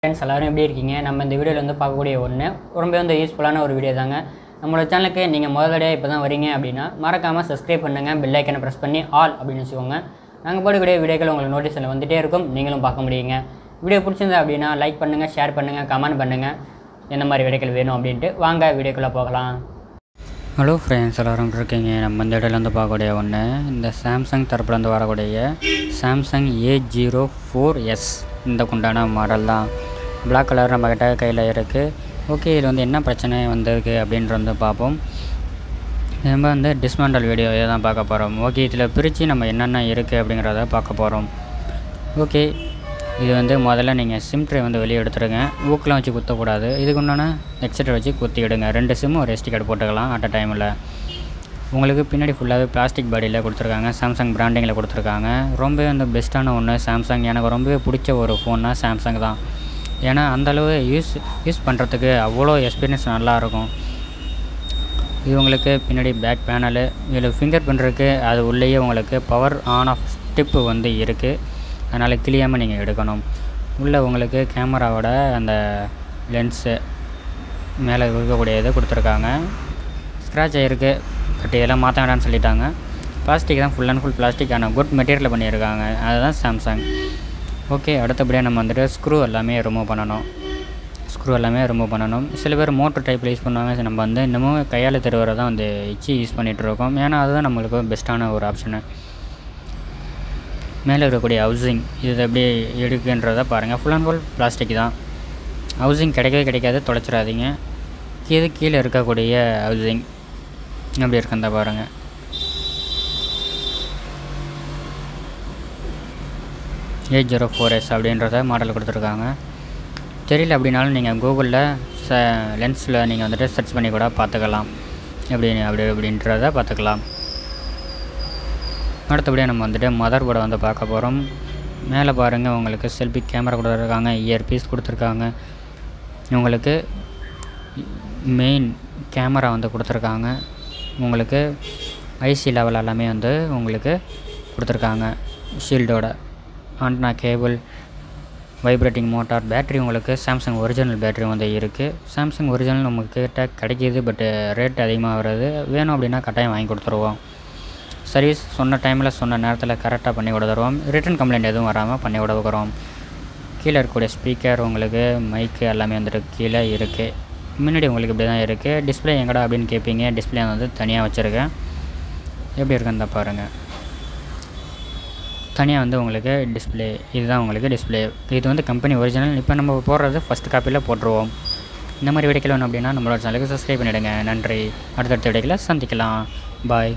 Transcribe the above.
Friends எல்லாரும் எப்படி இருக்கீங்க? நம்ம இந்த வீடியோவில் வந்து பார்க்கக்கூடிய ஒன்று ரொம்ப யூஸ்ஃபுல்லான ஒரு வீடியோ தாங்க. நம்மளோட சேனலுக்கு நீங்கள் முதலடியாக இப்போ தான் வரீங்க அப்படின்னா மறக்காமல் சப்ஸ்கிரைப் பண்ணுங்கள், பெல் ஐக்கனை ப்ரெஸ் பண்ணி ஆல் அப்படின்னு வச்சுக்கோங்க. நாங்கள் போடக்கூடிய வீடியோக்கள் உங்களுக்கு நோட்டீஸில் வந்துகிட்டே இருக்கும், நீங்களும் பார்க்க முடியுங்க. வீடியோ பிடிச்சிருந்தா அப்படின்னா லைக் பண்ணுங்கள், ஷேர் பண்ணுங்கள், கமெண்ட் பண்ணுங்கள் எந்த மாதிரி வீடியோக்கள் வேணும் அப்படின்ட்டு. வாங்க வீடியோக்குள்ளே போகலாம். ஹலோ ஃப்ரெண்ட்ஸ் எல்லோரும் இருக்கீங்க. நம்ம இந்த இடத்துல வந்து பார்க்கக்கூடிய ஒன்று இந்த சாம்சங் தரப்புலேருந்து வரக்கூடிய சாம்சங் A04s இந்த குண்டான மாடல் தான். பிளாக் கலர் நம்ம கிட்ட கையில் இருக்குது. ஓகே, இது வந்து என்ன பிரச்சனை வந்திருக்கு அப்படின்ற வந்து பார்ப்போம். நம்ம வந்து டிஸ்மேண்டல் வீடியோ இதை தான் பார்க்க போகிறோம். ஓகே, இதில் பிரித்து நம்ம என்னென்ன இருக்குது அப்படிங்கிறத பார்க்க போகிறோம். ஓகே, இது வந்து முதல்ல நீங்கள் சிம் ட்ரே வந்து வெளியே எடுத்துருங்க. ஊக்கெலாம் வச்சு குத்தக்கூடாது. இதுக்கு உண்டான ஹெட்செட்டை வச்சு குத்திக்கிடுங்க. 2 சிம்மு ஒரு SD கார்டு போட்டுக்கலாம் அட் அ டைமில். உங்களுக்கு பின்னாடி ஃபுல்லாகவே பிளாஸ்டிக் பாடியில் கொடுத்துருக்காங்க, சாம்சங் பிராண்டிங்கில் கொடுத்துருக்காங்க. ரொம்பவே வந்து பெஸ்ட்டான ஒன்று சாம்சங். எனக்கு ரொம்பவே பிடிச்ச ஒரு ஃபோன்னா சாம்சங் தான். ஏன்னா அந்தளவு யூஸ் பண்ணுறதுக்கு அவ்வளோ எக்ஸ்பீரியன்ஸ் நல்லாயிருக்கும். இது உங்களுக்கு பின்னாடி பேக் பேனலு, இதில் ஃபிங்கர் பிரிண்ட் அது உள்ளேயே உங்களுக்கு பவர் ஆன் ஆஃப் ஸ்டிப்பு வந்து இருக்குது. அதனால் கிளியாமல் நீங்கள் எடுக்கணும். உள்ளே உங்களுக்கு கேமராவோட அந்த லென்ஸு மேலே இருக்கக்கூடியது கொடுத்துருக்காங்க. ஸ்க்ராட்ச் ஆகிருக்கு, பட் இதெல்லாம் மாற்ற வேண்டாம்னு சொல்லிட்டாங்க. பிளாஸ்டிக் தான், ஃபுல் அண்ட் ஃபுல் பிளாஸ்டிக்கான குட் மெட்டீரியலில் பண்ணியிருக்காங்க. அதுதான் சாம்சங். ஓகே, அடுத்தபடியாக நம்ம வந்துட்டு ஸ்க்ரூ எல்லாமே ரிமூவ் பண்ணணும். சில பேர் மோட்டர் டைப்பில் யூஸ் பண்ணுவாங்க. நம்ம வந்து இன்னமும் கையால் திருவரை தான் வந்து வச்சு யூஸ் பண்ணிகிட்ருக்கோம். ஏன்னா அதுதான் நம்மளுக்கு பெஸ்ட்டான ஒரு ஆப்ஷனு. மேலே இருக்கக்கூடிய ஹவுசிங் இது எப்படி எடுக்குன்றதை பாருங்கள். ஃபுல் அண்ட் ஃபுல் பிளாஸ்டிக் தான். ஹவுசிங் கிடைக்காது, தொலைச்சிடாதீங்க. இது கீழே இருக்கக்கூடிய ஹவுசிங் எப்படி இருக்குன்னு பாருங்கள். A04s அப்படின்றத மாடல் கொடுத்துருக்காங்க. தெரியல அப்படின்னாலும் நீங்கள் கூகுளில் லென்ஸில் நீங்கள் வந்துட்டு சர்ச் பண்ணி கூட பார்த்துக்கலாம். அப்படின்றத பார்த்துக்கலாம். அடுத்தபடியாக நம்ம வந்துட்டு மதர் போர்டை வந்து பார்க்க போகிறோம். மேலே பாருங்கள், உங்களுக்கு செல்ஃபி கேமரா கொடுத்துருக்காங்க, இயர்பீஸ் கொடுத்துருக்காங்க. உங்களுக்கு மெயின் கேமரா வந்து கொடுத்துருக்காங்க. உங்களுக்கு ஐசி லெவல் எல்லாமே வந்து உங்களுக்கு கொடுத்துருக்காங்க. ஷீல்டோட antenna cable, vibrating motor, battery உங்களுக்கு சாம்சங் ஒரிஜினல் பேட்ரி வந்து இருக்குது. சாம்சங் ஒரிஜினல் நம்மக்கிட்ட கிடைக்கிது, பட்டு ரேட் அதிகமாக வருது. வேணும் அப்படின்னா கட்டாயம் வாங்கி கொடுத்துருவோம். சர்வீஸ் சொன்ன டைமில் சொன்ன நேரத்தில் கரெக்டாக பண்ணி கொடுத்துருவோம். ரிட்டன் கம்ப்ளைண்ட் எதுவும் வராமல் பண்ணி கொடுக்குறோம். கீழே இருக்கக்கூடிய ஸ்பீக்கர், உங்களுக்கு மைக்கு எல்லாமே வந்துட்டு கீழே இருக்குது. முன்னாடி உங்களுக்கு இப்படி தான் இருக்குது. டிஸ்பிளே எங்கடா அப்படின்னு கேட்பீங்க. டிஸ்பிளே வந்து தனியாக வச்சுருக்கேன். எப்படி இருக்குன்னு பாருங்கள். தனியாக வந்து உங்களுக்கு டிஸ்பிளே, இதுதான் உங்களுக்கு டிஸ்பிளே. இது வந்து கம்பெனி ஒரிஜினல். இப்போ நம்ம போடுறது ஃபஸ்ட் காப்பியில் போட்டுருவோம். இந்த மாதிரி வீடியோக்கள் வேணும் அப்படின்னா நம்மளோட சேனலுக்கு சப்ஸ்கிரைப் பண்ணிவிடுங்க. நன்றி. அடுத்தடுத்த வீடியோக்களை சந்திக்கலாம். பாய்.